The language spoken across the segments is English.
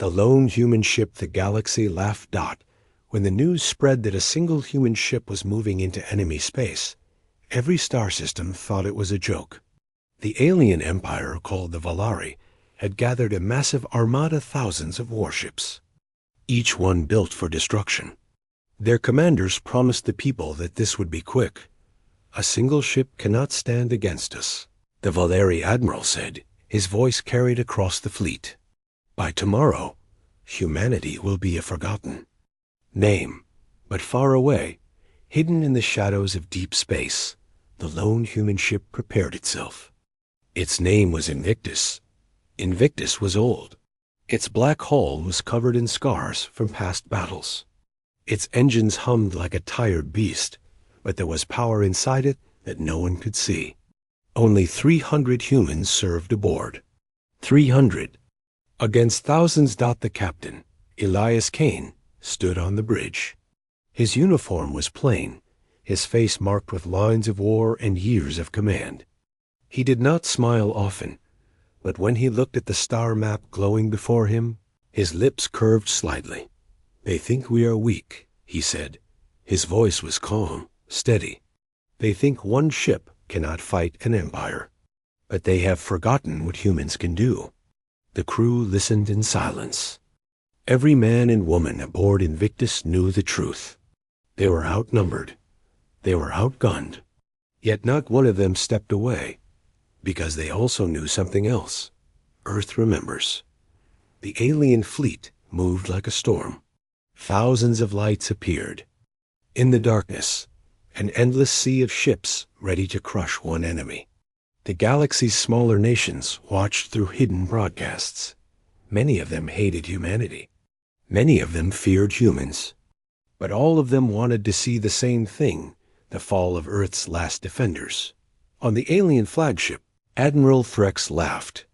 The lone human ship, the Galaxy, laughed. When the news spread that a single human ship was moving into enemy space, every star system thought it was a joke. The alien empire, called the Valari, had gathered a massive armada, thousands of warships, each one built for destruction. Their commanders promised the people that this would be quick. A single ship cannot stand against us, the Valari admiral said, his voice carried across the fleet. By tomorrow, humanity will be a forgotten name, but far away, hidden in the shadows of deep space, the lone human ship prepared itself. Its name was Invictus. Invictus was old. Its black hull was covered in scars from past battles. Its engines hummed like a tired beast, but there was power inside it that no one could see. Only 300 humans served aboard. 300. Against thousands. The captain, Elias Kane, stood on the bridge. His uniform was plain, his face marked with lines of war and years of command. He did not smile often, but when he looked at the star map glowing before him, his lips curved slightly. "They think we are weak," he said. His voice was calm, steady. "They think one ship cannot fight an empire, but they have forgotten what humans can do." The crew listened in silence. Every man and woman aboard Invictus knew the truth. They were outnumbered. They were outgunned. Yet not one of them stepped away, because they also knew something else. Earth remembers. The alien fleet moved like a storm. Thousands of lights appeared. In the darkness, an endless sea of ships ready to crush one enemy. The galaxy's smaller nations watched through hidden broadcasts. Many of them hated humanity. Many of them feared humans. But all of them wanted to see the same thing, the fall of Earth's last defenders. On the alien flagship, Admiral Threx laughed.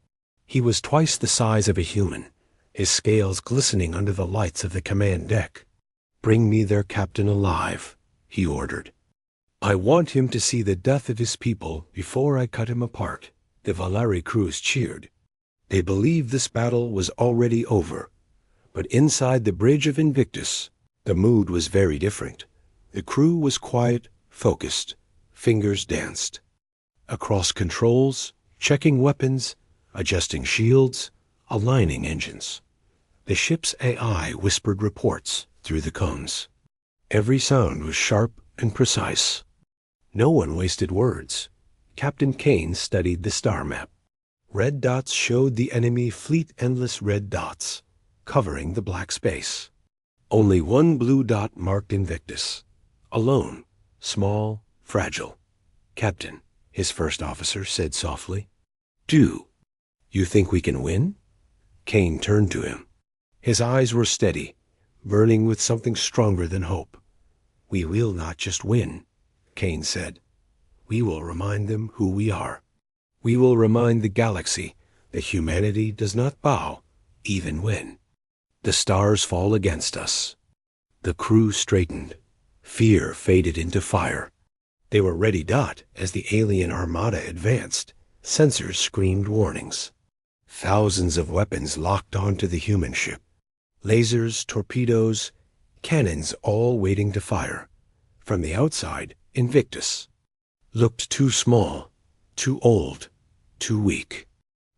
He was twice the size of a human, his scales glistening under the lights of the command deck. "Bring me their captain alive," he ordered. "I want him to see the death of his people before I cut him apart." The Valari crews cheered. They believed this battle was already over. But inside the bridge of Invictus, the mood was very different. The crew was quiet, focused. Fingers danced. Across controls, checking weapons, adjusting shields, aligning engines. The ship's AI whispered reports through the combs. Every sound was sharp and precise. No one wasted words. Captain Kane studied the star map. Red dots showed the enemy fleet, endless red dots, covering the black space. Only one blue dot marked Invictus. Alone, small, fragile. "Captain," his first officer said softly. "Do you think we can win?" Kane turned to him. His eyes were steady, burning with something stronger than hope. "We will not just win," Kane said. "We will remind them who we are. We will remind the galaxy that humanity does not bow, even when the stars fall against us." The crew straightened. Fear faded into fire. They were ready. As the alien armada advanced, sensors screamed warnings. Thousands of weapons locked onto the human ship. Lasers, torpedoes, cannons, all waiting to fire. From the outside, Invictus looked too small, too old, too weak.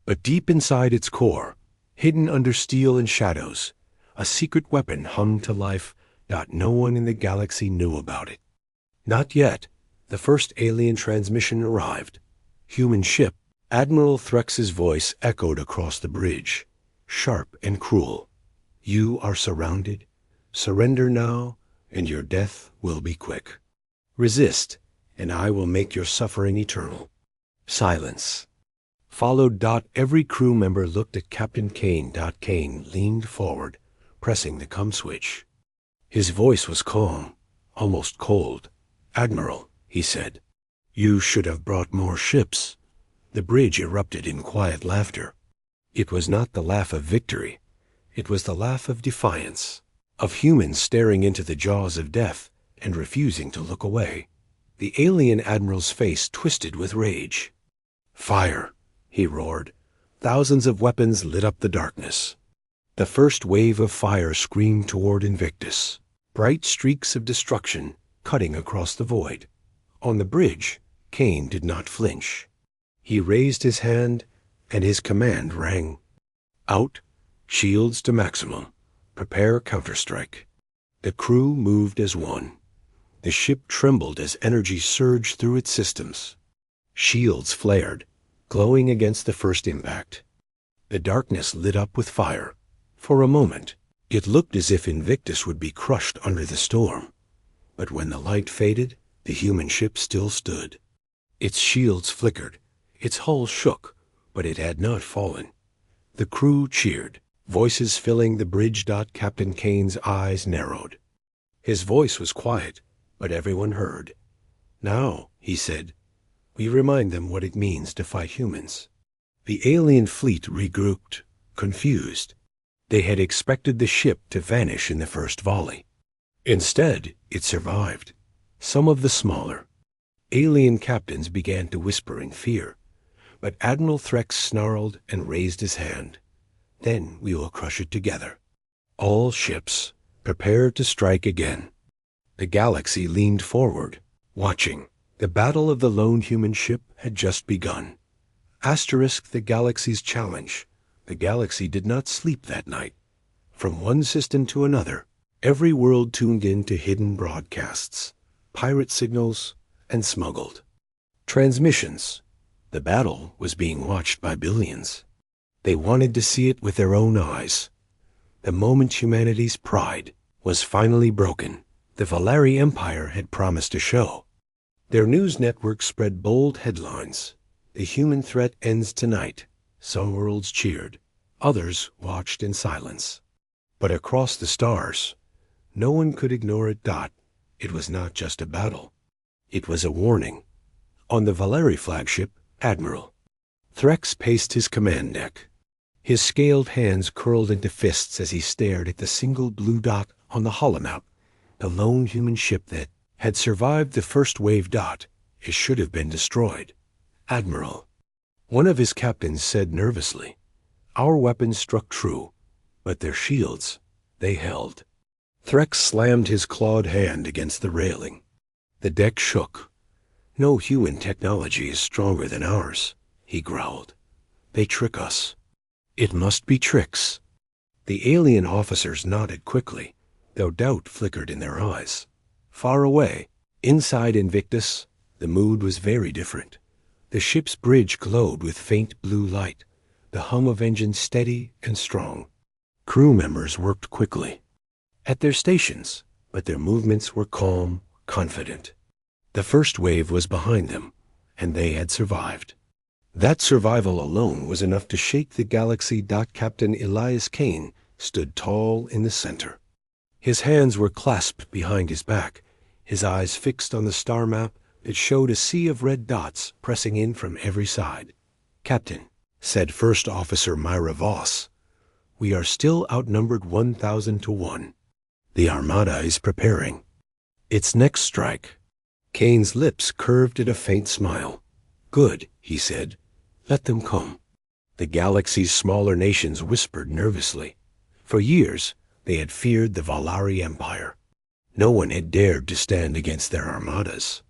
But deep inside its core, hidden under steel and shadows, a secret weapon hummed to life. No one in the galaxy knew about it. Not yet. The first alien transmission arrived. "Human ship." Admiral Threx's voice echoed across the bridge, sharp and cruel. "You are surrounded. Surrender now, and your death will be quick. Resist, and I will make your suffering eternal." Silence followed. Every crew member looked at Captain Kane. Kane leaned forward, pressing the COM switch. His voice was calm, almost cold. "Admiral," he said, "you should have brought more ships." The bridge erupted in quiet laughter. It was not the laugh of victory. It was the laugh of defiance, of humans staring into the jaws of death and refusing to look away. The alien admiral's face twisted with rage. "Fire!" he roared. Thousands of weapons lit up the darkness. The first wave of fire screamed toward Invictus, bright streaks of destruction cutting across the void. On the bridge, Kane did not flinch. He raised his hand, and his command rang. Out, shields to maximum. Prepare counterstrike. The crew moved as one. The ship trembled as energy surged through its systems. Shields flared, glowing against the first impact. The darkness lit up with fire. For a moment, it looked as if Invictus would be crushed under the storm. But when the light faded, the human ship still stood. Its shields flickered, its hull shook, but it had not fallen. The crew cheered, voices filling the bridge. Captain Kane's eyes narrowed. His voice was quiet, but everyone heard. Now, he said, we remind them what it means to fight humans. The alien fleet regrouped, confused. They had expected the ship to vanish in the first volley. Instead, it survived. Some of the smaller alien captains began to whisper in fear, but Admiral Threx snarled and raised his hand. Then we will crush it together. All ships, prepare to strike again. The galaxy leaned forward, watching. The battle of the lone human ship had just begun. Asterisk the galaxy's challenge. The galaxy did not sleep that night. From one system to another, every world tuned in to hidden broadcasts, pirate signals, and smuggled transmissions. The battle was being watched by billions. They wanted to see it with their own eyes. The moment humanity's pride was finally broken, the Valari Empire had promised a show. Their news network spread bold headlines. The human threat ends tonight. Some worlds cheered. Others watched in silence. But across the stars, no one could ignore it. It was not just a battle. It was a warning. On the Valari flagship, Admiral Threx paced his command deck. His scaled hands curled into fists as he stared at the single blue dot on the holomap, the lone human ship that had survived the first wave. It should have been destroyed. Admiral, one of his captains said nervously, our weapons struck true, but their shields, they held. Threx slammed his clawed hand against the railing. The deck shook. No human technology is stronger than ours, he growled. They trick us. It must be tricks. The alien officers nodded quickly, though doubt flickered in their eyes. Far away, inside Invictus, the mood was very different. The ship's bridge glowed with faint blue light, the hum of engines steady and strong. Crew members worked quickly at their stations, but their movements were calm, confident. The first wave was behind them, and they had survived. That survival alone was enough to shake the galaxy. Captain Elias Kane stood tall in the center. His hands were clasped behind his back, his eyes fixed on the star map that showed a sea of red dots pressing in from every side. Captain, said First Officer Myra Voss, we are still outnumbered 1,000 to 1. The Armada is preparing its next strike. Kane's lips curved in a faint smile. Good, he said. Let them come. The galaxy's smaller nations whispered nervously. For years, they had feared the Valari Empire. No one had dared to stand against their armadas.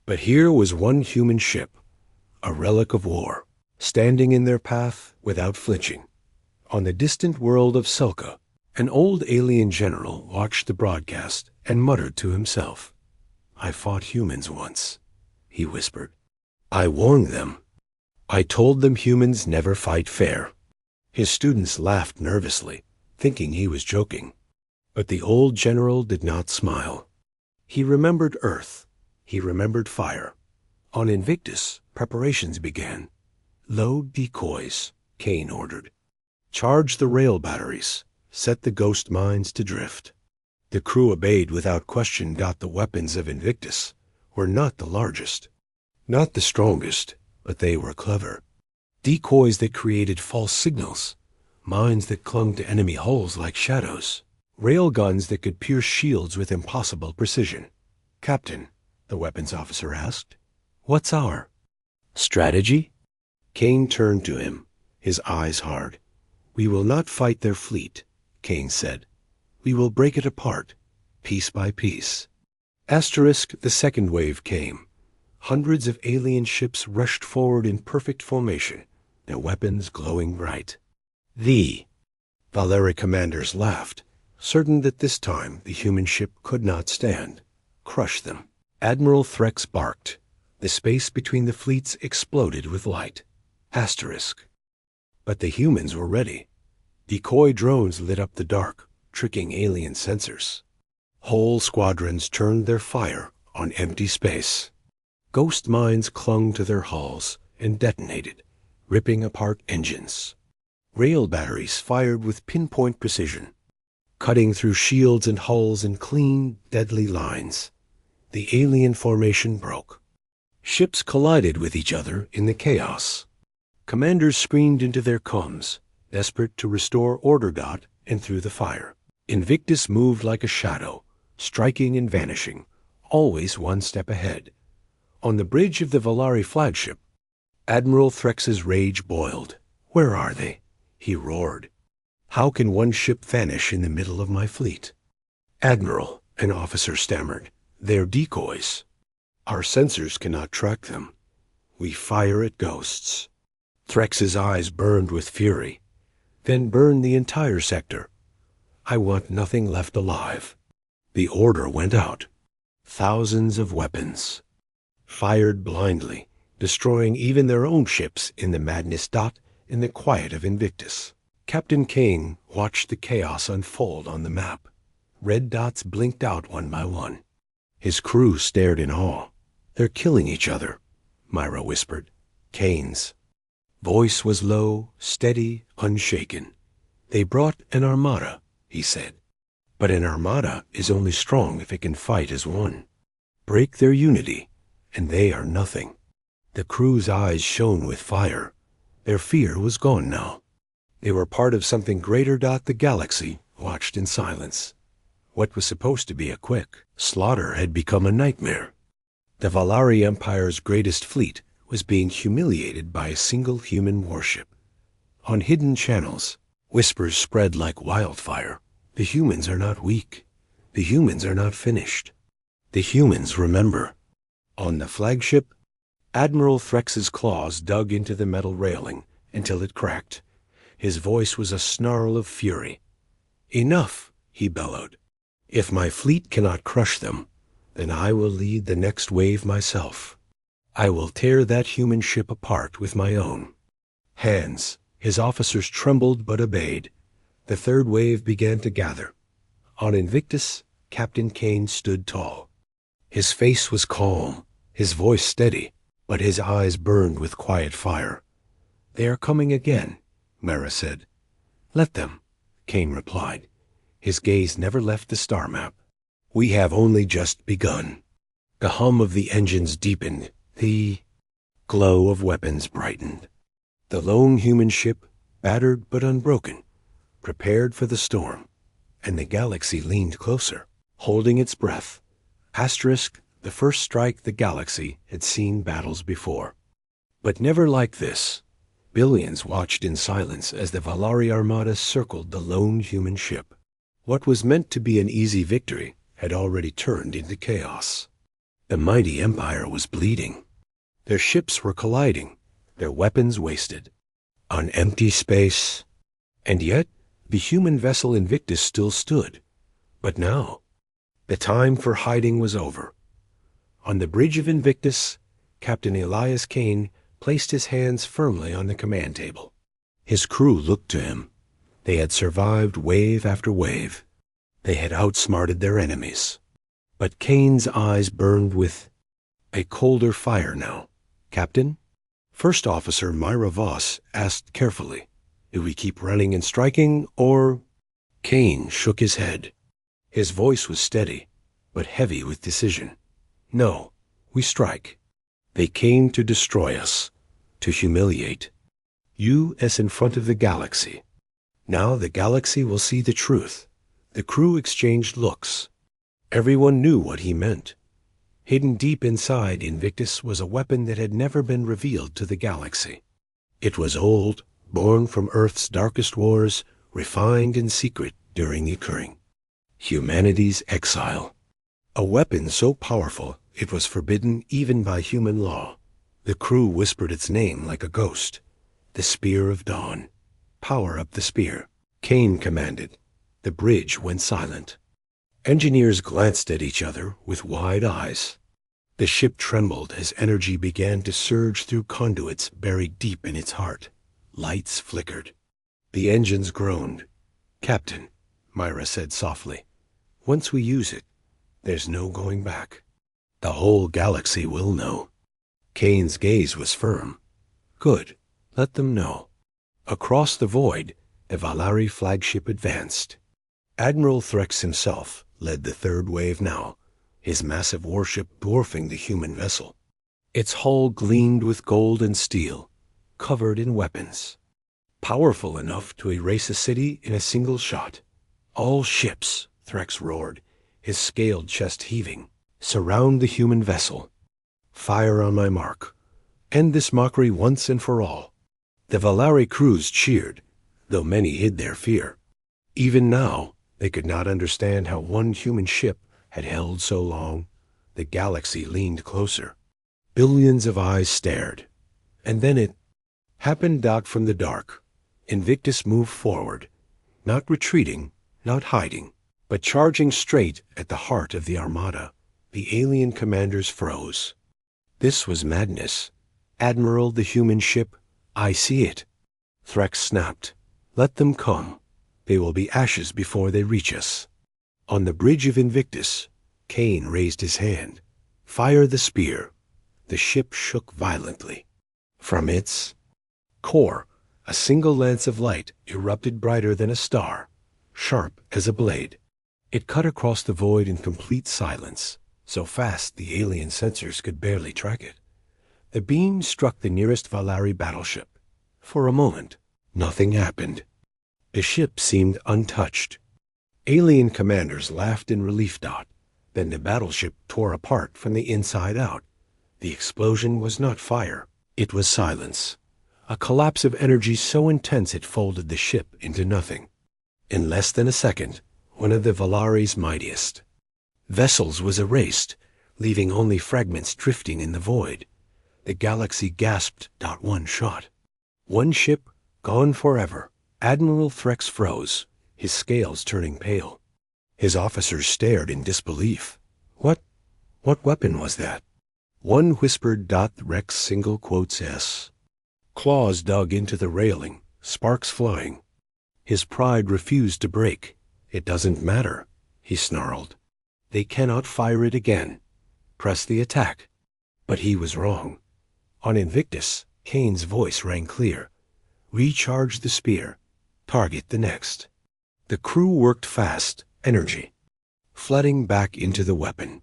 But here was one human ship, a relic of war, standing in their path without flinching. On the distant world of Selka, an old alien general watched the broadcast and muttered to himself. I fought humans once, he whispered. I warned them. I told them humans never fight fair. His students laughed nervously, thinking he was joking. But the old general did not smile. He remembered Earth. He remembered fire. On Invictus, preparations began. Load decoys, Kane ordered. Charge the rail batteries. Set the ghost mines to drift. The crew obeyed without question. The weapons of Invictus were not the largest, not the strongest, but they were clever. Decoys that created false signals, mines that clung to enemy hulls like shadows, rail guns that could pierce shields with impossible precision. Captain, the weapons officer asked, what's our strategy? Kane turned to him, his eyes hard. "We will not fight their fleet," Kane said. "We will break it apart, piece by piece." The second wave came. Hundreds of alien ships rushed forward in perfect formation, their weapons glowing bright. The Valeri commanders laughed, certain that this time the human ship could not stand, crush them. Admiral Threx barked. The space between the fleets exploded with light. But the humans were ready. Decoy drones lit up the dark, tricking alien sensors. Whole squadrons turned their fire on empty space. Ghost mines clung to their hulls and detonated, ripping apart engines. Rail batteries fired with pinpoint precision, cutting through shields and hulls in clean, deadly lines. The alien formation broke. Ships collided with each other in the chaos. Commanders screamed into their comms, desperate to restore order. And through the fire, Invictus moved like a shadow, striking and vanishing, always one step ahead. On the bridge of the Valari flagship, Admiral Threx's rage boiled. "Where are they?" he roared. "How can one ship vanish in the middle of my fleet?" "Admiral," an officer stammered, "they're decoys. Our sensors cannot track them. We fire at ghosts." Threx's eyes burned with fury. "Then burn the entire sector. I want nothing left alive." The order went out. Thousands of weapons fired blindly, destroying even their own ships in the madness. In the quiet of Invictus, Captain Kane watched the chaos unfold on the map. Red dots blinked out one by one. His crew stared in awe. "They're killing each other," Myra whispered. Kane's voice was low, steady, unshaken. "They brought an armada," he said. "But an armada is only strong if it can fight as one. Break their unity, and they are nothing." The crew's eyes shone with fire. Their fear was gone now. They were part of something greater. The galaxy watched in silence. What was supposed to be a quick slaughter had become a nightmare. The Valari Empire's greatest fleet was being humiliated by a single human warship. On hidden channels, whispers spread like wildfire. The humans are not weak. The humans are not finished. The humans remember. On the flagship, Admiral Threx's claws dug into the metal railing until it cracked. His voice was a snarl of fury. "Enough," he bellowed. "If my fleet cannot crush them, then I will lead the next wave myself. I will tear that human ship apart with my own." His officers trembled but obeyed. The third wave began to gather. On Invictus, Captain Kane stood tall. His face was calm, his voice steady, but his eyes burned with quiet fire. "They are coming again," Mara said. "Let them," Kane replied. His gaze never left the star map. "We have only just begun." The hum of the engines deepened. The glow of weapons brightened. The lone human ship, battered but unbroken, prepared for the storm, and the galaxy leaned closer, holding its breath. The first strike the galaxy had seen battles before, but never like this. Billions watched in silence as the Valari Armada circled the lone human ship. What was meant to be an easy victory had already turned into chaos. The mighty empire was bleeding. Their ships were colliding, their weapons wasted. On empty space. And yet, the human vessel Invictus still stood. But now, the time for hiding was over. On the bridge of Invictus, Captain Elias Kane placed his hands firmly on the command table. His crew looked to him. They had survived wave after wave. They had outsmarted their enemies. But Kane's eyes burned with a colder fire now. "Captain?" First Officer Myra Voss asked carefully, "Do we keep running and striking, or—" Kane shook his head. His voice was steady, but heavy with decision. "No, we strike. They came to destroy us, to humiliate. U.S. in front of the galaxy. Now the galaxy will see the truth." The crew exchanged looks. Everyone knew what he meant. Hidden deep inside Invictus was a weapon that had never been revealed to the galaxy. It was old, born from Earth's darkest wars, refined in secret during the occurring. Humanity's exile. A weapon so powerful it was forbidden even by human law. The crew whispered its name like a ghost. The Spear of Dawn. Power up the spear. Kane commanded. The bridge went silent. Engineers glanced at each other with wide eyes. The ship trembled as energy began to surge through conduits buried deep in its heart. Lights flickered. The engines groaned. "Captain," Myra said softly, "once we use it, there's no going back. The whole galaxy will know." Kane's gaze was firm. "Good. Let them know." Across the void, the Valari flagship advanced. Admiral Threx himself led the third wave now, his massive warship dwarfing the human vessel. Its hull gleamed with gold and steel, covered in weapons. Powerful enough to erase a city in a single shot. "All ships," Threx roared, his scaled chest heaving, "surround the human vessel. Fire on my mark. End this mockery once and for all." The Valari crews cheered, though many hid their fear. Even now, they could not understand how one human ship had held so long. The galaxy leaned closer. Billions of eyes stared. And then it happened. From the dark, Invictus moved forward, not retreating, not hiding, but charging straight at the heart of the Armada. The alien commanders froze. This was madness. "Admiral, the human ship, I see it." Threx snapped. "Let them come. They will be ashes before they reach us." On the bridge of Invictus, Kane raised his hand. "Fire the spear." The ship shook violently. From its core, a single lance of light erupted brighter than a star, sharp as a blade. It cut across the void in complete silence, so fast the alien sensors could barely track it. The beam struck the nearest Valari battleship. For a moment, nothing happened. The ship seemed untouched. Alien commanders laughed in relief. Then the battleship tore apart from the inside out. The explosion was not fire. It was silence. A collapse of energy so intense it folded the ship into nothing. In less than a second, one of the Valari's mightiest vessels was erased, leaving only fragments drifting in the void. The galaxy gasped. One shot. One ship gone forever. Admiral Threx froze, his scales turning pale. His officers stared in disbelief. What weapon was that?" One whispered. "Rex single quotes S." Claws dug into the railing, sparks flying. His pride refused to break. "It doesn't matter," he snarled. "They cannot fire it again. Press the attack." But he was wrong. On Invictus, Kane's voice rang clear. "Recharge the spear. Target the next." The crew worked fast, energy flooding back into the weapon.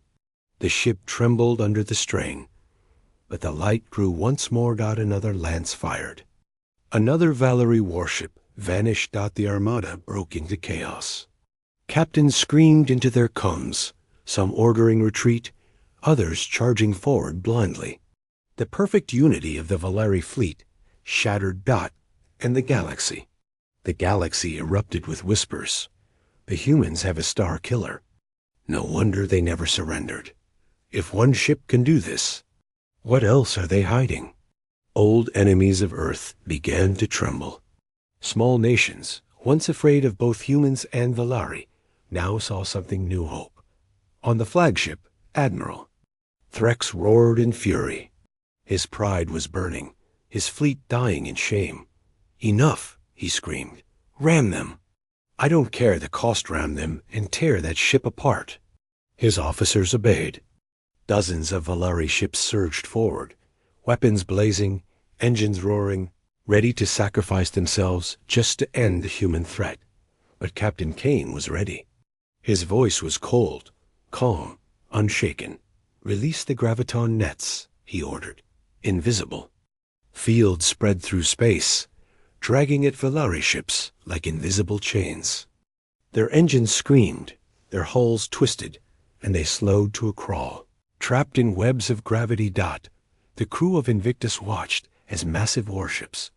The ship trembled under the strain, but the light grew once more. Another lance fired. Another Valari warship vanished. The Armada broke into chaos. Captains screamed into their combs, some ordering retreat, others charging forward blindly. The perfect unity of the Valari fleet shattered. And the galaxy. The galaxy erupted with whispers. "The humans have a star killer. No wonder they never surrendered. If one ship can do this, what else are they hiding?" Old enemies of Earth began to tremble. Small nations, once afraid of both humans and Valari, now saw something new hope. On the flagship, Admiral Threx roared in fury. His pride was burning, his fleet dying in shame. "Enough," he screamed. "Ram them. I don't care the cost. Ram them and tear that ship apart." His officers obeyed. Dozens of Valari ships surged forward, weapons blazing, engines roaring, ready to sacrifice themselves just to end the human threat. But Captain Kane was ready. His voice was cold, calm, unshaken. "Release the graviton nets," he ordered. "Invisible." Fields spread through space, dragging at Valari ships like invisible chains. Their engines screamed, their hulls twisted, and they slowed to a crawl. Trapped in webs of gravity. The crew of Invictus watched as massive warships,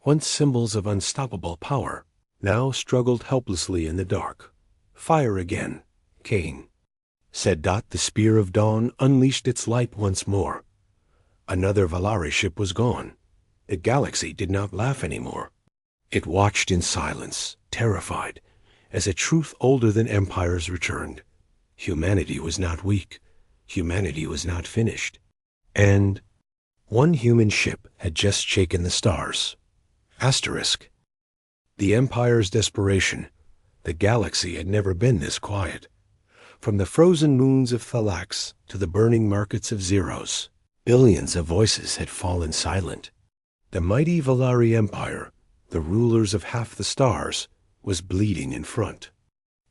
once symbols of unstoppable power, now struggled helplessly in the dark. "Fire again, Kane," said Dot. The Spear of Dawn unleashed its light once more. Another Valari ship was gone. The galaxy did not laugh anymore. It watched in silence, terrified, as a truth older than empires returned. Humanity was not weak. Humanity was not finished. And one human ship had just shaken the stars. Asterisk. The Empire's desperation. The galaxy had never been this quiet. From the frozen moons of Thalax to the burning markets of Zeros, billions of voices had fallen silent. The mighty Valari Empire, the rulers of half the stars, was bleeding in front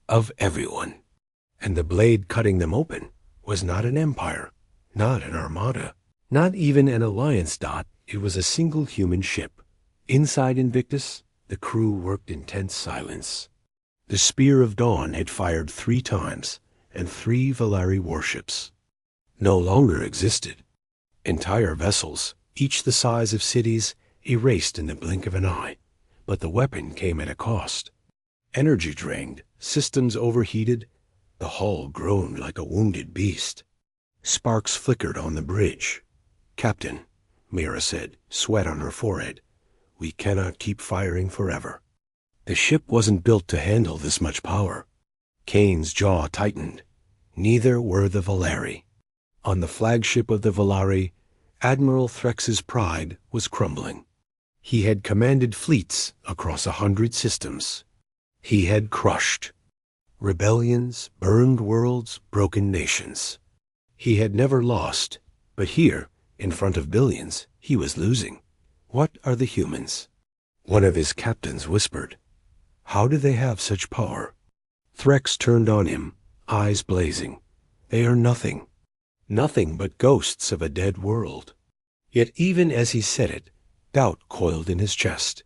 of everyone. And the blade cutting them open was not an empire, not an armada, not even an alliance. It was a single human ship. Inside Invictus, the crew worked in tense silence. The Spear of Dawn had fired 3 times, and 3 Valari warships no longer existed. Entire vessels, each the size of cities, erased in the blink of an eye. But the weapon came at a cost. Energy drained, systems overheated, the hull groaned like a wounded beast. Sparks flickered on the bridge. "Captain," Mira said, sweat on her forehead, "we cannot keep firing forever." The ship wasn't built to handle this much power. Kane's jaw tightened. Neither were the Valari. On the flagship of the Valari, Admiral Threx's pride was crumbling. He had commanded fleets across 100 systems. He had crushed rebellions, burned worlds, broken nations. He had never lost, but here, in front of billions, he was losing. "What are the humans?" one of his captains whispered. "How do they have such power?" Threx turned on him, eyes blazing. "They are nothing. Nothing but ghosts of a dead world." Yet even as he said it, doubt coiled in his chest.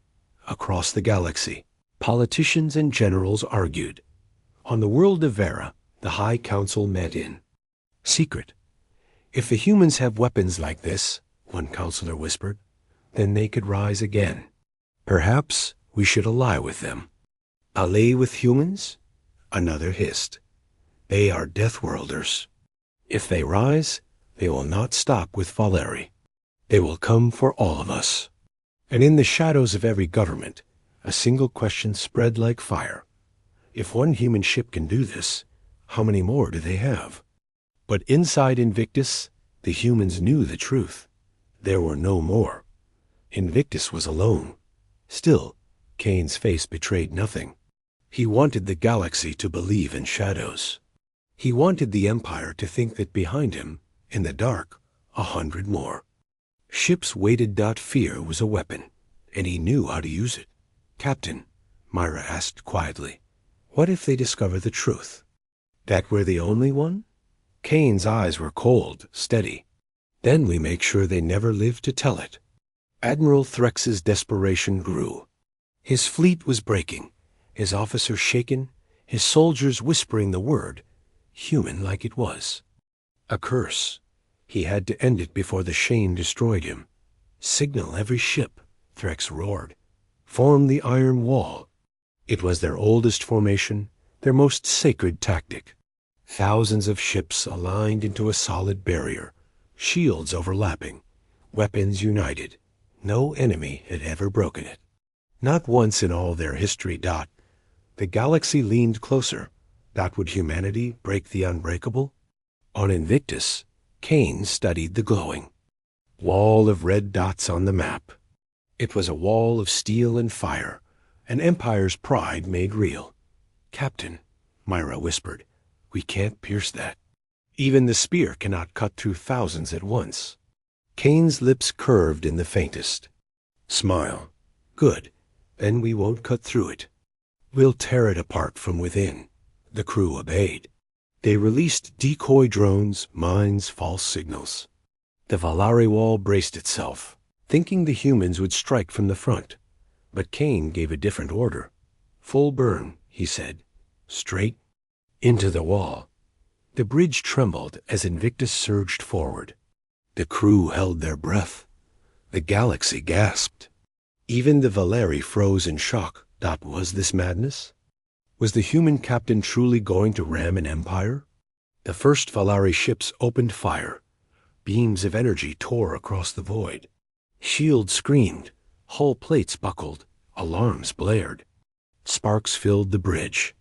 Across the galaxy, politicians and generals argued. On the world of Vera, the High Council met in secret. "If the humans have weapons like this," one counselor whispered, "then they could rise again. Perhaps we should ally with them." "Ally with humans?" another hissed. "They are Deathworlders. If they rise, they will not stop with Valeri. They will come for all of us." And in the shadows of every government, a single question spread like fire. If one human ship can do this, how many more do they have? But inside Invictus, the humans knew the truth. There were no more. Invictus was alone. Still, Kane's face betrayed nothing. He wanted the galaxy to believe in shadows. He wanted the Empire to think that behind him, in the dark, 100 more. Ships waited. Fear was a weapon, and he knew how to use it. "Captain," Myra asked quietly, "what if they discover the truth? That we're the only one?" Kane's eyes were cold, steady. "Then we make sure they never live to tell it." Admiral Threx's desperation grew. His fleet was breaking, his officers shaken, his soldiers whispering the word, human like it was. A curse. He had to end it before the Shane destroyed him. "Signal every ship," Threx roared. "Form the iron wall." It was their oldest formation, their most sacred tactic. Thousands of ships aligned into a solid barrier, shields overlapping, weapons united. No enemy had ever broken it. Not once in all their history. The galaxy leaned closer. Would humanity break the unbreakable? On Invictus, Kane studied the glowing wall of red dots on the map. It was a wall of steel and fire, an empire's pride made real. "Captain," Myra whispered, "we can't pierce that. Even the spear cannot cut through thousands at once." Kane's lips curved in the faintest smile. "Good. Then we won't cut through it. We'll tear it apart from within." The crew obeyed. They released decoy drones, mines, false signals. The Valari wall braced itself, thinking the humans would strike from the front. But Kane gave a different order. "Full burn," he said. "Straight into the wall." The bridge trembled as Invictus surged forward. The crew held their breath. The galaxy gasped. Even the Valeri froze in shock. Was this madness? Was the human captain truly going to ram an empire? The first Valeri ships opened fire. Beams of energy tore across the void. Shields screamed, hull plates buckled, alarms blared. Sparks filled the bridge.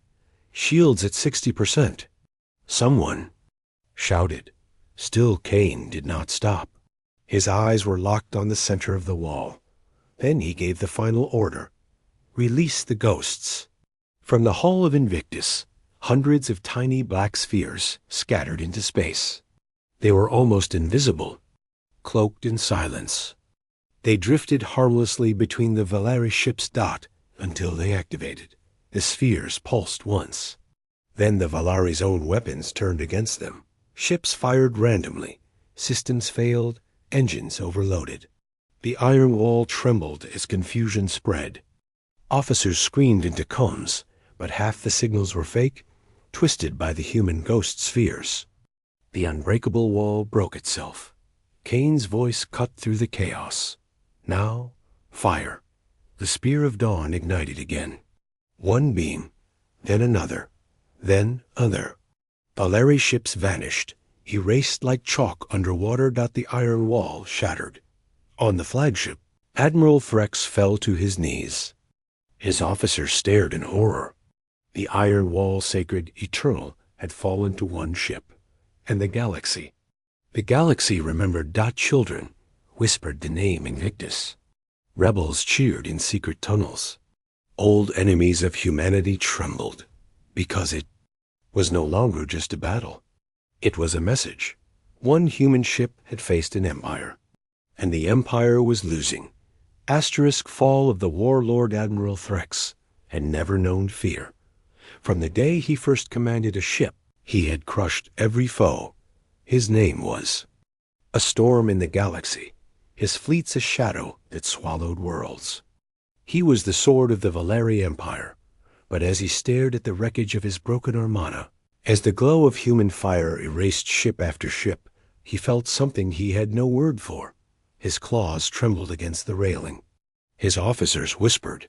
Shields at 60%. Someone shouted. Still Kane did not stop. His eyes were locked on the center of the wall. Then he gave the final order. Release the ghosts. From the hull of Invictus, hundreds of tiny black spheres scattered into space. They were almost invisible, cloaked in silence. They drifted harmlessly between the Valeri ship's dot until they activated. The spheres pulsed once. Then the Valari's own weapons turned against them. Ships fired randomly. Systems failed, engines overloaded. The iron wall trembled as confusion spread. Officers screamed into combs, but half the signals were fake, twisted by the human ghost spheres. The unbreakable wall broke itself. Kane's voice cut through the chaos. Now, fire. The spear of dawn ignited again. One beam, then another, then other. Valeri ships vanished, erased like chalk underwater. The iron wall shattered. On the flagship, Admiral Threx fell to his knees. His officers stared in horror. The iron wall, sacred, eternal, had fallen to one ship. And the galaxy. The galaxy remembered. Children whispered the name Invictus. Rebels cheered in secret tunnels. Old enemies of humanity trembled, because it was no longer just a battle. It was a message. One human ship had faced an empire, and the empire was losing. Fall of the warlord Admiral Threx had never known fear. From the day he first commanded a ship, he had crushed every foe. His name was a storm in the galaxy, his fleets a shadow that swallowed worlds. He was the sword of the Valeri Empire, but as he stared at the wreckage of his broken Armada, as the glow of human fire erased ship after ship, he felt something he had no word for. His claws trembled against the railing. His officers whispered,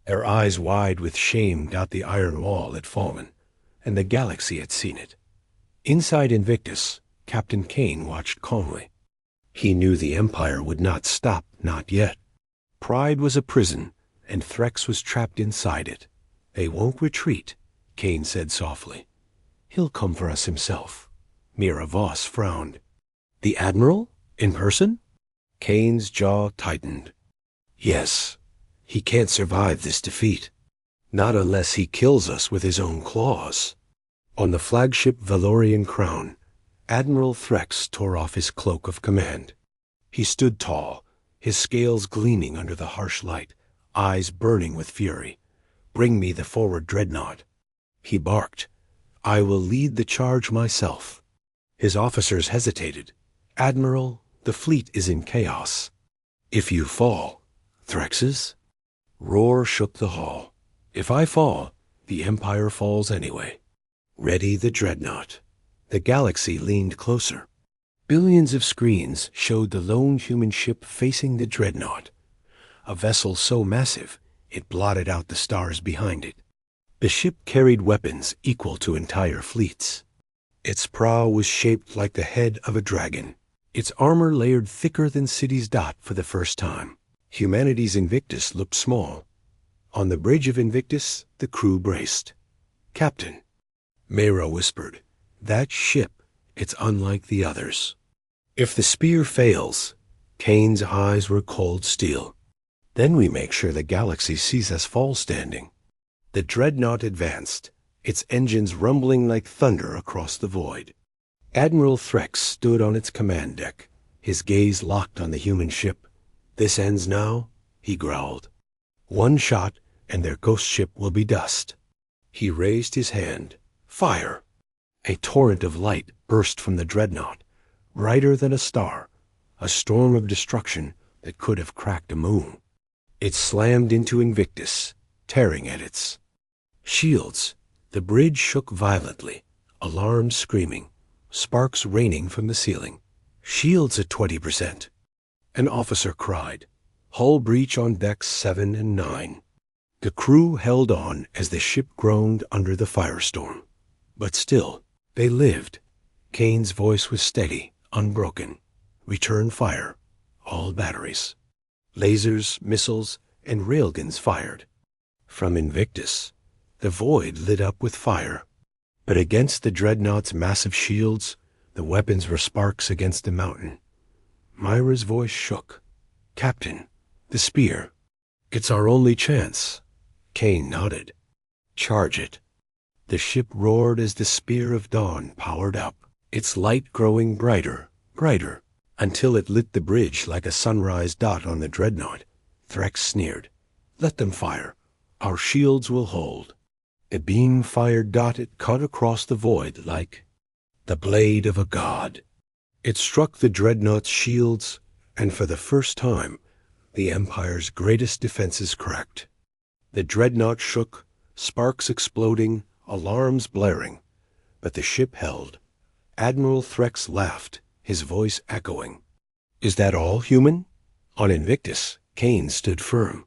their eyes wide with shame. The iron wall had fallen, and the galaxy had seen it. Inside Invictus, Captain Kane watched calmly. He knew the Empire would not stop, not yet. Pride was a prison, and Threx was trapped inside it. They won't retreat, Kane said softly. He'll come for us himself. Mira Voss frowned. The Admiral? In person? Kane's jaw tightened. Yes, he can't survive this defeat. Not unless he kills us with his own claws. On the flagship Valorian Crown, Admiral Threx tore off his cloak of command. He stood tall, his scales gleaming under the harsh light, eyes burning with fury. Bring me the forward dreadnought. He barked. I will lead the charge myself. His officers hesitated. Admiral, the fleet is in chaos. If you fall, Threx's roar shook the hall. If I fall, the Empire falls anyway. Ready the dreadnought. The galaxy leaned closer. Billions of screens showed the lone human ship facing the dreadnought, a vessel so massive it blotted out the stars behind it. The ship carried weapons equal to entire fleets. Its prow was shaped like the head of a dragon, its armor layered thicker than cities. For the first time, humanity's Invictus looked small. On the bridge of Invictus, the crew braced. Captain, Mera whispered, that ship, it's unlike the others. If the spear fails, Kane's eyes were cold steel. Then we make sure the galaxy sees us fall standing. The dreadnought advanced, its engines rumbling like thunder across the void. Admiral Threx stood on its command deck, his gaze locked on the human ship. This ends now, he growled. One shot, and their ghost ship will be dust. He raised his hand. Fire! A torrent of light burst from the dreadnought, brighter than a star, a storm of destruction that could have cracked a moon. It slammed into Invictus, tearing at its shields. The bridge shook violently, alarms screaming, sparks raining from the ceiling. Shields at 20%. An officer cried. Hull breach on decks 7 and 9. The crew held on as the ship groaned under the firestorm. But still, they lived. Kane's voice was steady, unbroken. Return fire. All batteries. Lasers, missiles, and railguns fired. From Invictus, the void lit up with fire. But against the dreadnought's massive shields, the weapons were sparks against the mountain. Myra's voice shook. "Captain, the spear. It's our only chance." Kane nodded. "Charge it." The ship roared as the spear of dawn powered up, its light growing brighter, brighter, until it lit the bridge like a sunrise dot on the dreadnought. Threx sneered. "Let them fire. Our shields will hold." A beam-fired dot it cut across the void like the blade of a god. It struck the dreadnought's shields, and for the first time, the Empire's greatest defenses cracked. The dreadnought shook, sparks exploding, alarms blaring. But the ship held. Admiral Threx laughed, his voice echoing. "Is that all, human?" On Invictus, Kane stood firm.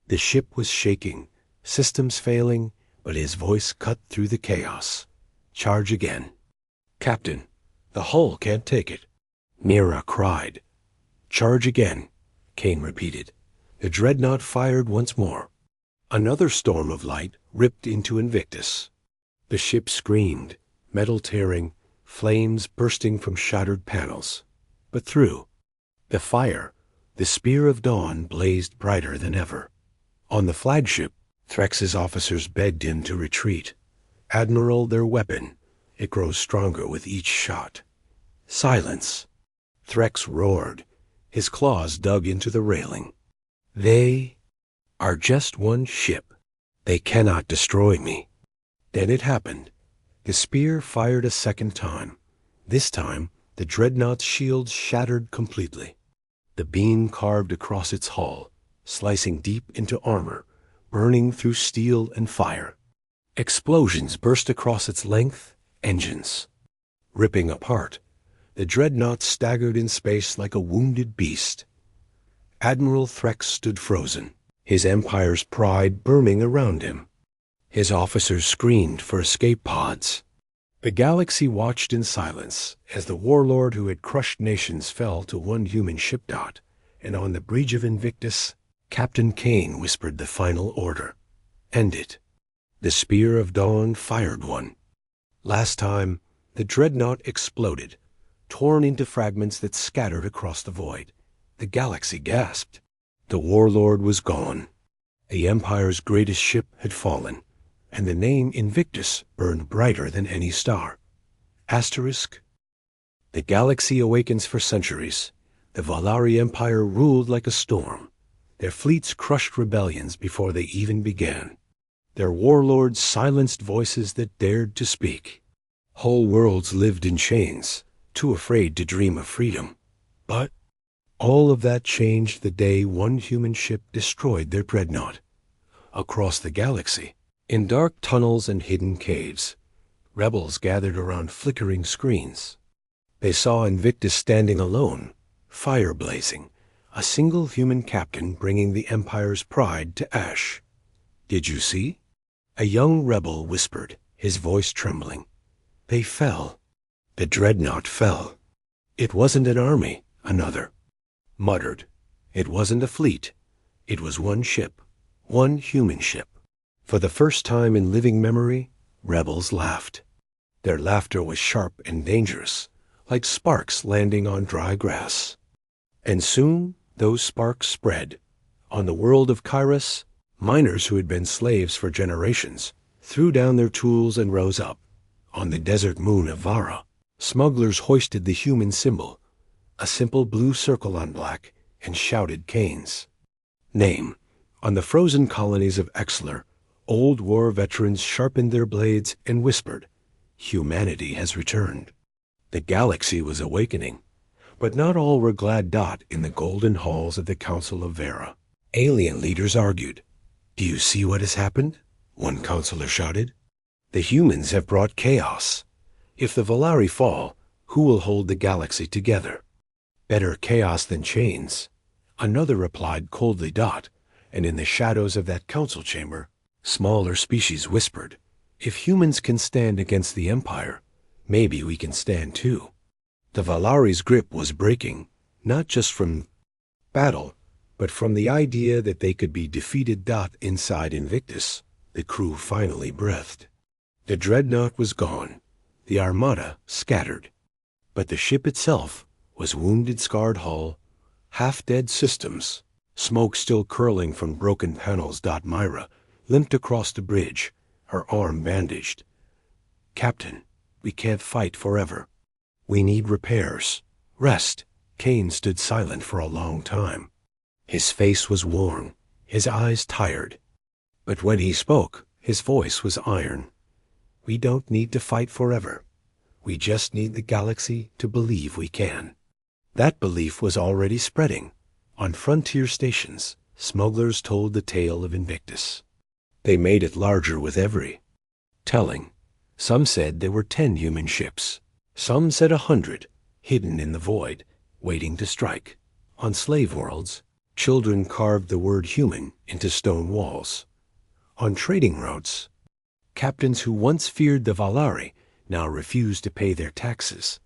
The ship was shaking, systems failing, but his voice cut through the chaos. "Charge again." "Captain, the hull can't take it." Mira cried. "Charge again," Kane repeated. The dreadnought fired once more. Another storm of light ripped into Invictus. The ship screamed, metal tearing, flames bursting from shattered panels. But through the fire, the spear of dawn blazed brighter than ever. On the flagship, Threx's officers begged him to retreat. "Admiral, their weapon. It grows stronger with each shot." "Silence." Threx roared. His claws dug into the railing. "They are just one ship. They cannot destroy me." Then it happened. The spear fired a second time. This time, the dreadnought's shields shattered completely. The beam carved across its hull, slicing deep into armor, burning through steel and fire. Explosions burst across its length, engines. Ripping apart, the dreadnought staggered in space like a wounded beast. Admiral Threx stood frozen, his empire's pride burning around him. His officers screamed for escape pods. The galaxy watched in silence as the warlord who had crushed nations fell to one human ship dot, and on the bridge of Invictus, Captain Kane whispered the final order. "End it." The spear of dawn fired one. Last time, the dreadnought exploded, torn into fragments that scattered across the void. The galaxy gasped. The warlord was gone. The Empire's greatest ship had fallen, and the name Invictus burned brighter than any star. Asterisk. The galaxy awakens for centuries. The Valari Empire ruled like a storm. Their fleets crushed rebellions before they even began. Their warlords silenced voices that dared to speak. Whole worlds lived in chains, too afraid to dream of freedom. But all of that changed the day one human ship destroyed their dreadnought. Across the galaxy, in dark tunnels and hidden caves, rebels gathered around flickering screens. They saw Invictus standing alone, fire blazing, a single human captain bringing the Empire's pride to ash. "Did you see?" A young rebel whispered, his voice trembling. "They fell. The dreadnought fell." "It wasn't an army," another muttered. "It wasn't a fleet. It was one ship, one human ship." For the first time in living memory, rebels laughed. Their laughter was sharp and dangerous, like sparks landing on dry grass. And soon those sparks spread. On the world of Kairos, miners who had been slaves for generations threw down their tools and rose up. On the desert moon of Vara, smugglers hoisted the human symbol, a simple blue circle on black, and shouted Kane's name. On the frozen colonies of Exler, old war veterans sharpened their blades and whispered, "Humanity has returned." The galaxy was awakening, but not all were glad dot in the golden halls of the Council of Vera. Alien leaders argued. "Do you see what has happened?" one counselor shouted. "The humans have brought chaos. If the Valari fall, who will hold the galaxy together?" "Better chaos than chains," Another replied coldly, and in the shadows of that council chamber, smaller species whispered, "If humans can stand against the Empire, maybe we can stand too." The Valari's grip was breaking, not just from battle, but from the idea that they could be defeated. Inside Invictus, the crew finally breathed. The dreadnought was gone, the Armada scattered, but the ship itself was wounded, scarred hull, half-dead systems, smoke still curling from broken panels. Myra limped across the bridge, her arm bandaged. "Captain, we can't fight forever. We need repairs. Rest." Kane stood silent for a long time. His face was worn, his eyes tired. But when he spoke, his voice was iron. "We don't need to fight forever. We just need the galaxy to believe we can." That belief was already spreading. On frontier stations, smugglers told the tale of Invictus. They made it larger with every telling. Some said there were 10 human ships. Some said 100, hidden in the void, waiting to strike. On slave worlds, children carved the word human into stone walls. On trading routes, captains who once feared the Valari now refused to pay their taxes.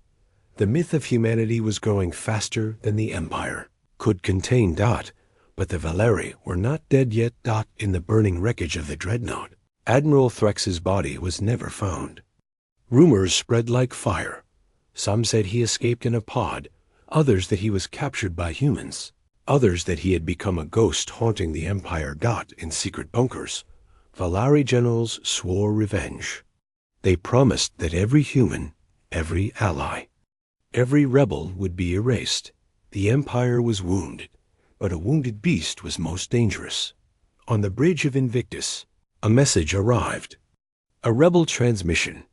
The myth of humanity was growing faster than the Empire could contain. But the Valari were not dead yet. In the burning wreckage of the dreadnought, Admiral Threx's body was never found. Rumors spread like fire. Some said he escaped in a pod, others that he was captured by humans, others that he had become a ghost haunting the Empire. In secret bunkers, Valari generals swore revenge. They promised that every human, every ally, every rebel would be erased. The Empire was wounded, but a wounded beast was most dangerous. On the bridge of Invictus, a message arrived. A rebel transmission,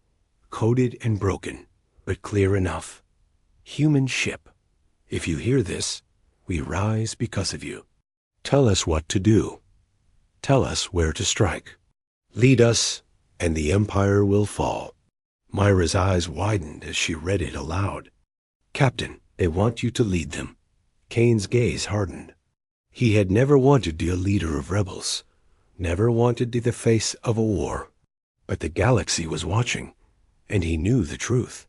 coded and broken, but clear enough. "Human ship, if you hear this, we rise because of you. Tell us what to do. Tell us where to strike. Lead us, and the Empire will fall." Myra's eyes widened as she read it aloud. "Captain, they want you to lead them." Kane's gaze hardened. He had never wanted to be a leader of rebels, never wanted to be the face of a war. But the galaxy was watching, and he knew the truth.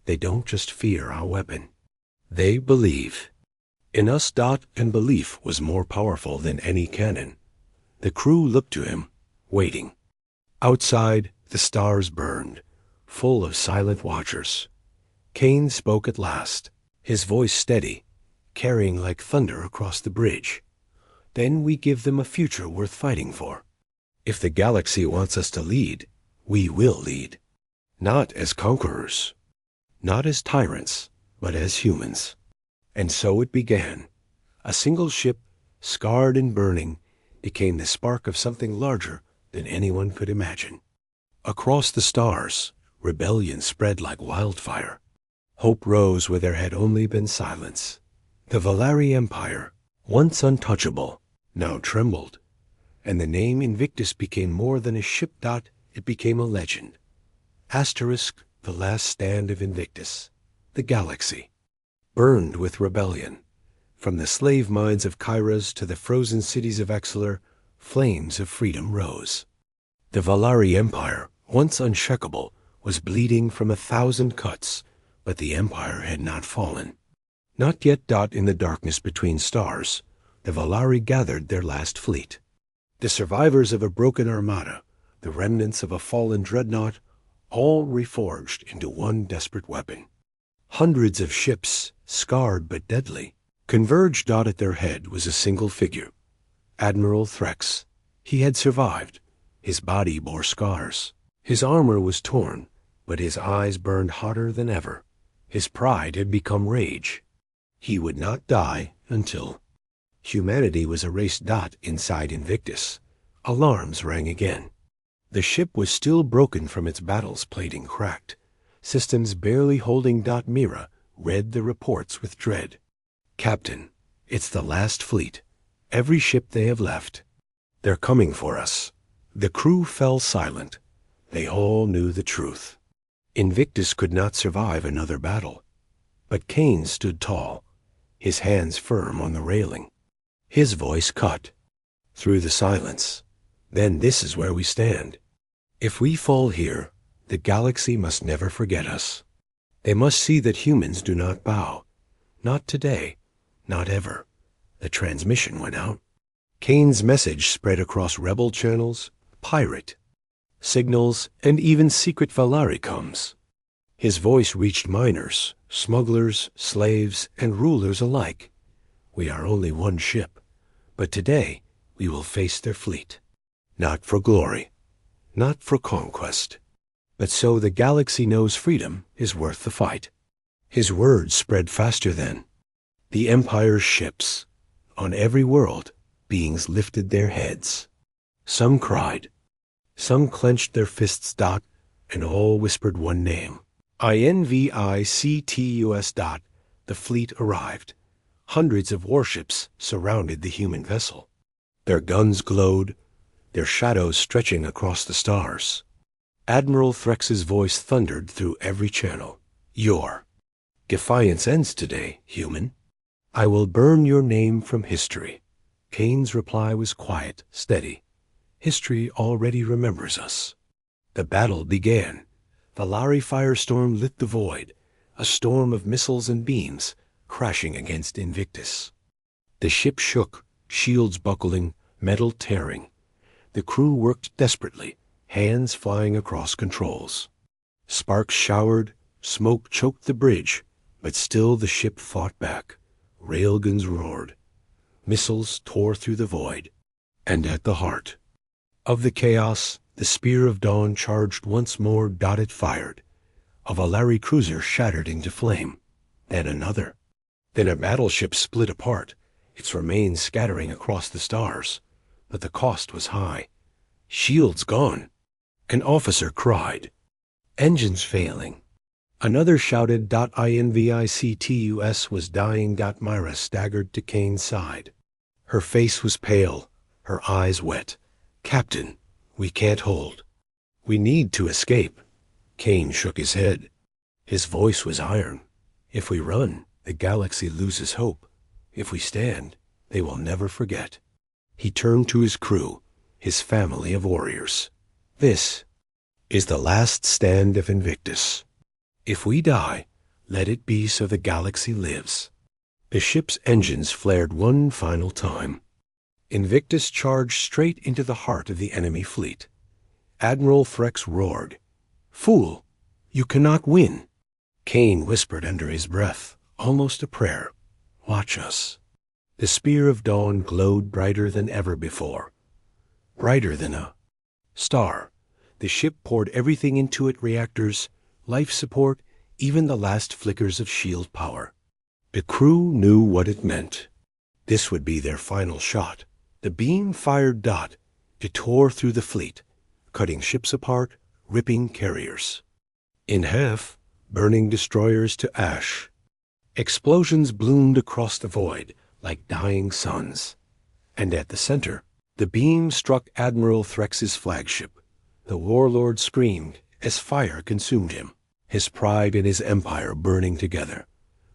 They don't just fear our weapon. They believe in us. And belief was more powerful than any cannon. The crew looked to him, waiting. Outside, the stars burned, full of silent watchers. Kane spoke at last, his voice steady, carrying like thunder across the bridge. "Then we give them a future worth fighting for. If the galaxy wants us to lead, we will lead. Not as conquerors, not as tyrants, but as humans." And so it began. A single ship, scarred and burning, became the spark of something larger than anyone could imagine. Across the stars, rebellion spread like wildfire. Hope rose where there had only been silence. The Valari Empire, once untouchable, now trembled, and the name Invictus became more than a ship. It became a legend. Asterisk, the last stand of Invictus. The galaxy burned with rebellion. From the slave mines of Kairos to the frozen cities of Exeter, flames of freedom rose. The Valari Empire, once unshakable, was bleeding from 1,000 cuts, but the Empire had not fallen. Not yet. In the darkness between stars, the Valari gathered their last fleet. The survivors of a broken armada, the remnants of a fallen dreadnought, all reforged into one desperate weapon. Hundreds of ships, scarred but deadly, converged. At their head was a single figure, Admiral Threx. He had survived. His body bore scars. His armor was torn, but his eyes burned hotter than ever. His pride had become rage. He would not die until humanity was erased. Inside Invictus, alarms rang again. The ship was still broken from its battle's plating cracked. Systems barely holding. Mira read the reports with dread. "Captain, it's the last fleet. Every ship they have left. They're coming for us." The crew fell silent. They all knew the truth. Invictus could not survive another battle. But Kane stood tall, his hands firm on the railing. His voice cut through the silence. Then this is where we stand. If we fall here, the galaxy must never forget us. They must see that humans do not bow. Not today, not ever. The transmission went out. Kane's message spread across rebel channels, pirate signals, and even secret Valaricums. His voice reached miners, smugglers, slaves, and rulers alike. We are only one ship, but today we will face their fleet. Not for glory, not for conquest, but so the galaxy knows freedom is worth the fight. His words spread faster then. The Empire's ships, on every world, beings lifted their heads. Some cried, some clenched their fists, and all whispered one name. INVICTUS. The fleet arrived. Hundreds of warships surrounded the human vessel. Their guns glowed, their shadows stretching across the stars. Admiral Threx's voice thundered through every channel. Your defiance ends today, human. I will burn your name from history. Kane's reply was quiet, steady. History already remembers us. The battle began. Valari firestorm lit the void, a storm of missiles and beams crashing against Invictus. The ship shook, shields buckling, metal tearing. The crew worked desperately, hands flying across controls. Sparks showered, smoke choked the bridge, but still the ship fought back. Railguns roared. Missiles tore through the void. And at the heart of the chaos, the Spear of Dawn charged once more. It fired. A Valari cruiser shattered into flame. Then another. Then a battleship split apart, its remains scattering across the stars. But the cost was high. Shields gone. An officer cried. Engines failing. Another shouted. INVICTUS was dying. Myra staggered to Kane's side. Her face was pale, her eyes wet. Captain, we can't hold. We need to escape. Kane shook his head. His voice was iron. If we run, the galaxy loses hope. If we stand, they will never forget. He turned to his crew, his family of warriors. This is the last stand of Invictus. If we die, let it be so the galaxy lives. The ship's engines flared one final time. Invictus charged straight into the heart of the enemy fleet. Admiral Threx roared, "Fool, you cannot win." Kane whispered under his breath, almost a prayer, "Watch us." The Spear of Dawn glowed brighter than ever before. Brighter than a star. The ship poured everything into it: reactors, life support, even the last flickers of shield power. The crew knew what it meant. This would be their final shot. The beam fired. It tore through the fleet, cutting ships apart, ripping carriers in half, burning destroyers to ash. Explosions bloomed across the void like dying suns. And at the center, the beam struck Admiral Threx's flagship. The warlord screamed as fire consumed him, his pride and his empire burning together.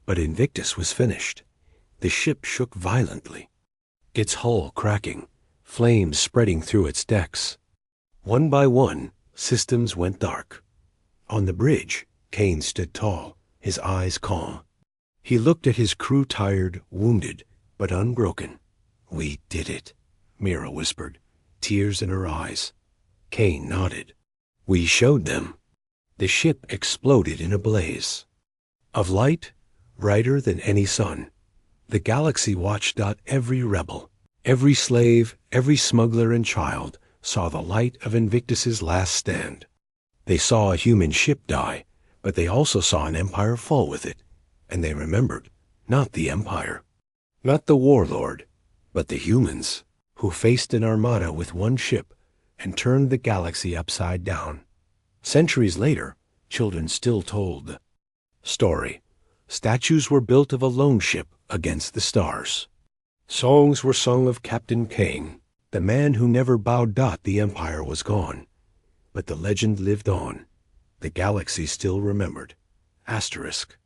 But Invictus was finished. The ship shook violently, its hull cracking, flames spreading through its decks. One by one, systems went dark. On the bridge, Kane stood tall, his eyes calm. He looked at his crew, tired, wounded, but unbroken. "We did it," Mira whispered, tears in her eyes. Kane nodded. "We showed them." The ship exploded in a blaze of light, brighter than any sun. The galaxy watched. Every rebel, every slave, every smuggler and child saw the light of Invictus's last stand. They saw a human ship die, but they also saw an empire fall with it. And they remembered, not the empire, not the warlord, but the humans who faced an armada with one ship and turned the galaxy upside down. Centuries later, children still told the story. Statues were built of a lone ship against the stars. Songs were sung of Captain Kane, the man who never bowed. The empire was gone, but the legend lived on. The galaxy still remembered. Asterisk.